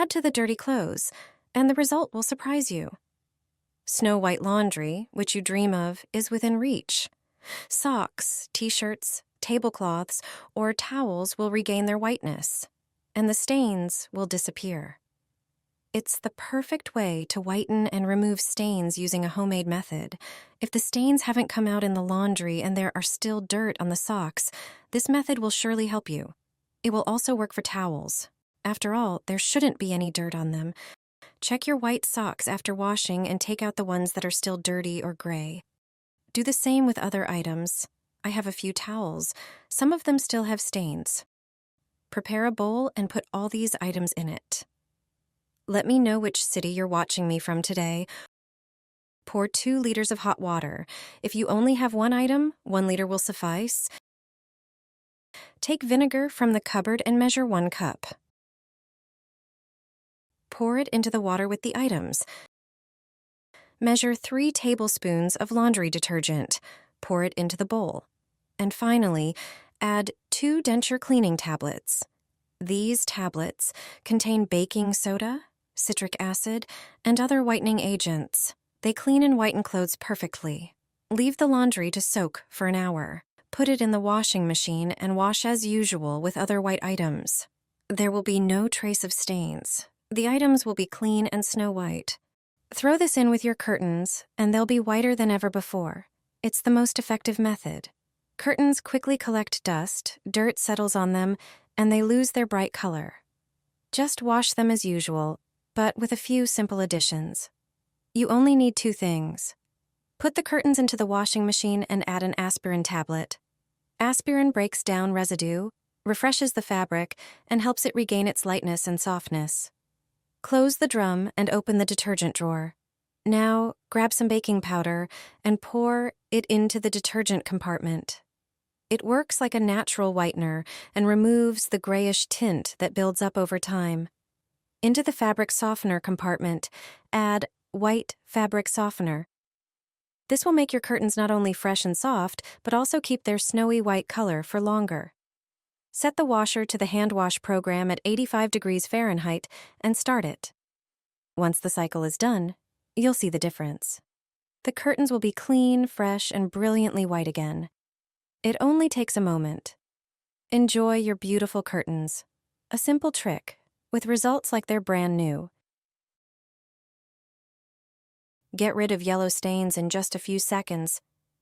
Add to the dirty clothes, and the result will surprise you. Snow white laundry, which you dream of, is within reach. Socks, t-shirts, tablecloths, or towels will regain their whiteness, and the stains will disappear. It's the perfect way to whiten and remove stains using a homemade method. If the stains haven't come out in the laundry and there are still dirt on the socks, this method will surely help you. It will also work for towels. After all, there shouldn't be any dirt on them. Check your white socks after washing and take out the ones that are still dirty or gray. Do the same with other items. I have a few towels. Some of them still have stains. Prepare a bowl and put all these items in it. Let me know which city you're watching me from today. Pour 2 liters of hot water. If you only have one item, 1 liter will suffice. Take vinegar from the cupboard and measure 1 cup. Pour it into the water with the items. Measure 3 tablespoons of laundry detergent. Pour it into the bowl. And finally, add 2 denture cleaning tablets. These tablets contain baking soda, citric acid, and other whitening agents. They clean and whiten clothes perfectly. Leave the laundry to soak for an hour. Put it in the washing machine and wash as usual with other white items. There will be no trace of stains. The items will be clean and snow white. Throw this in with your curtains, and they'll be whiter than ever before. It's the most effective method. Curtains quickly collect dust, dirt settles on them, and they lose their bright color. Just wash them as usual, but with a few simple additions. You only need 2 things. Put the curtains into the washing machine and add an aspirin tablet. Aspirin breaks down residue, refreshes the fabric, and helps it regain its lightness and softness. Close the drum and open the detergent drawer. Now, grab some baking powder and pour it into the detergent compartment. It works like a natural whitener and removes the grayish tint that builds up over time. Into the fabric softener compartment, add white fabric softener. This will make your curtains not only fresh and soft, but also keep their snowy white color for longer. Set the washer to the hand wash program at 85 degrees Fahrenheit and start it. Once the cycle is done, you'll see the difference. The curtains will be clean, fresh, and brilliantly white again. It only takes a moment. Enjoy your beautiful curtains. A simple trick, with results like they're brand new. Get rid of yellow stains in just a few seconds.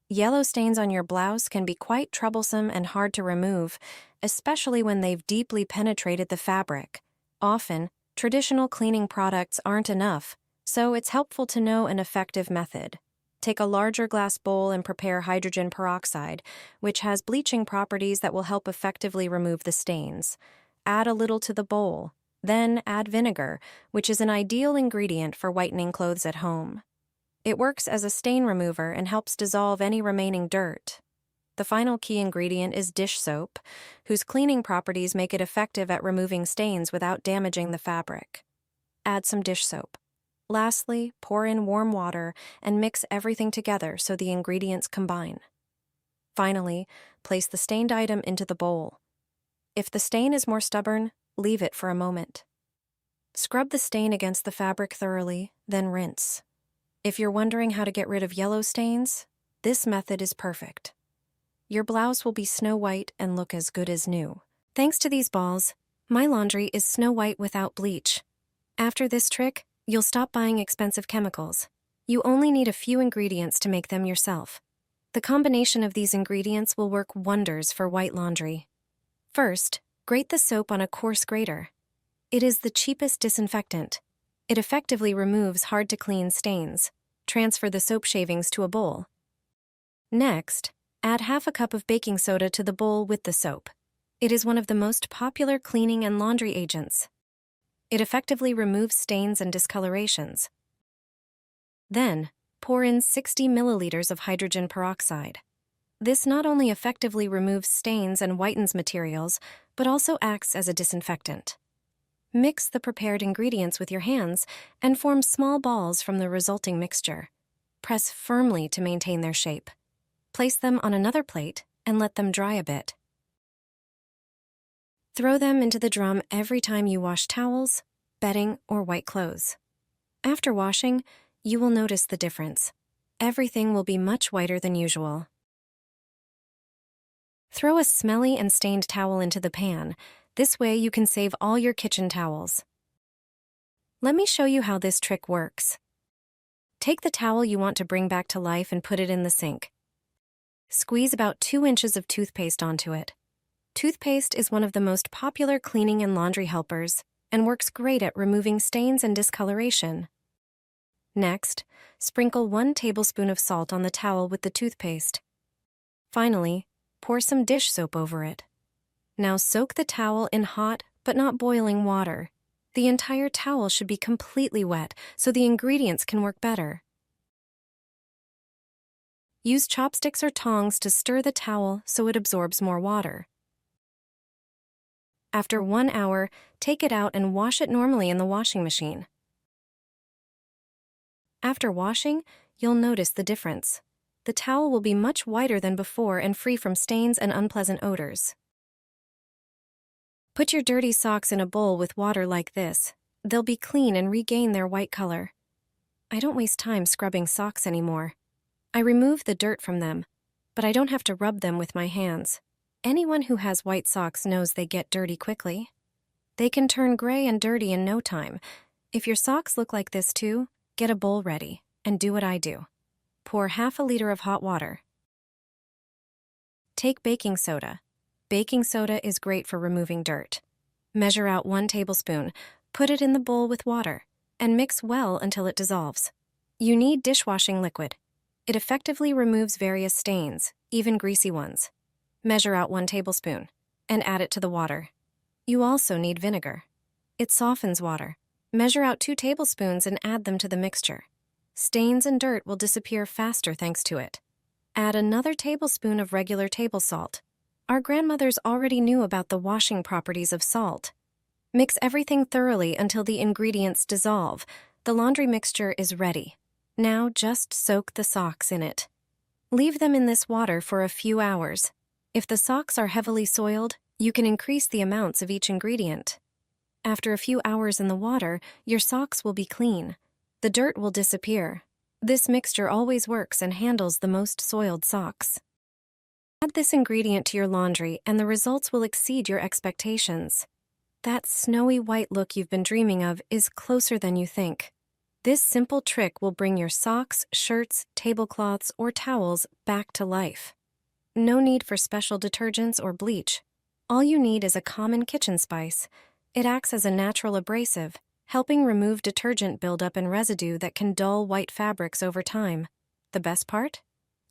Yellow stains on your blouse can be quite troublesome and hard to remove, especially when they've deeply penetrated the fabric. Often, traditional cleaning products aren't enough, so it's helpful to know an effective method. Take a larger glass bowl and prepare hydrogen peroxide, which has bleaching properties that will help effectively remove the stains. Add a little to the bowl. Then add vinegar, which is an ideal ingredient for whitening clothes at home. It works as a stain remover and helps dissolve any remaining dirt. The final key ingredient is dish soap, whose cleaning properties make it effective at removing stains without damaging the fabric. Add some dish soap. Lastly, pour in warm water and mix everything together so the ingredients combine. Finally, place the stained item into the bowl. If the stain is more stubborn, leave it for a moment. Scrub the stain against the fabric thoroughly, then rinse. If you're wondering how to get rid of yellow stains, this method is perfect. Your blouse will be snow white and look as good as new. Thanks to these balls, my laundry is snow white without bleach. After this trick, you'll stop buying expensive chemicals. You only need a few ingredients to make them yourself. The combination of these ingredients will work wonders for white laundry. First, grate the soap on a coarse grater. It is the cheapest disinfectant. It effectively removes hard-to-clean stains. Transfer the soap shavings to a bowl. Next, add half a cup of baking soda to the bowl with the soap. It is one of the most popular cleaning and laundry agents. It effectively removes stains and discolorations. Then, pour in 60 milliliters of hydrogen peroxide. This not only effectively removes stains and whitens materials, but also acts as a disinfectant. Mix the prepared ingredients with your hands and form small balls from the resulting mixture. Press firmly to maintain their shape. Place them on another plate and let them dry a bit. Throw them into the drum every time you wash towels, bedding, or white clothes. After washing, you will notice the difference. Everything will be much whiter than usual. Throw a smelly and stained towel into the pan. This way you can save all your kitchen towels. Let me show you how this trick works. Take the towel you want to bring back to life and put it in the sink. Squeeze about 2 inches of toothpaste onto it. Toothpaste is one of the most popular cleaning and laundry helpers and works great at removing stains and discoloration. Next, sprinkle 1 tablespoon of salt on the towel with the toothpaste. Finally, pour some dish soap over it. Now soak the towel in hot but not boiling water. The entire towel should be completely wet so the ingredients can work better. Use chopsticks or tongs to stir the towel so it absorbs more water. After 1 hour, take it out and wash it normally in the washing machine. After washing, you'll notice the difference. The towel will be much whiter than before and free from stains and unpleasant odors. Put your dirty socks in a bowl with water like this. They'll be clean and regain their white color. I don't waste time scrubbing socks anymore. I remove the dirt from them, but I don't have to rub them with my hands. Anyone who has white socks knows they get dirty quickly. They can turn gray and dirty in no time. If your socks look like this too, get a bowl ready and do what I do. Pour half a liter of hot water. Take baking soda. Baking soda is great for removing dirt. Measure out 1 tablespoon, put it in the bowl with water, and mix well until it dissolves. You need dishwashing liquid. It effectively removes various stains, even greasy ones. Measure out 1 tablespoon, and add it to the water. You also need vinegar. It softens water. Measure out 2 tablespoons and add them to the mixture. Stains and dirt will disappear faster thanks to it. Add another tablespoon of regular table salt. Our grandmothers already knew about the washing properties of salt. Mix everything thoroughly until the ingredients dissolve. The laundry mixture is ready. Now just soak the socks in it. Leave them in this water for a few hours. If the socks are heavily soiled, you can increase the amounts of each ingredient. After a few hours in the water, your socks will be clean. The dirt will disappear. This mixture always works and handles the most soiled socks. Add this ingredient to your laundry and the results will exceed your expectations. That snowy white look you've been dreaming of is closer than you think. This simple trick will bring your socks, shirts, tablecloths, or towels back to life. No need for special detergents or bleach. All you need is a common kitchen spice. It acts as a natural abrasive, helping remove detergent buildup and residue that can dull white fabrics over time. The best part?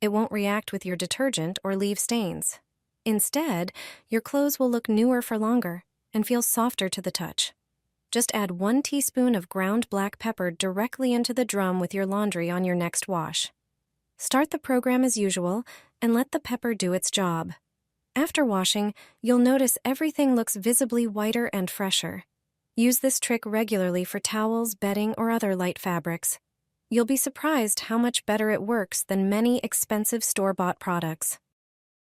It won't react with your detergent or leave stains. Instead, your clothes will look newer for longer and feel softer to the touch. Just add 1 teaspoon of ground black pepper directly into the drum with your laundry on your next wash. Start the program as usual and let the pepper do its job. After washing, you'll notice everything looks visibly whiter and fresher. Use this trick regularly for towels, bedding, or other light fabrics. You'll be surprised how much better it works than many expensive store-bought products.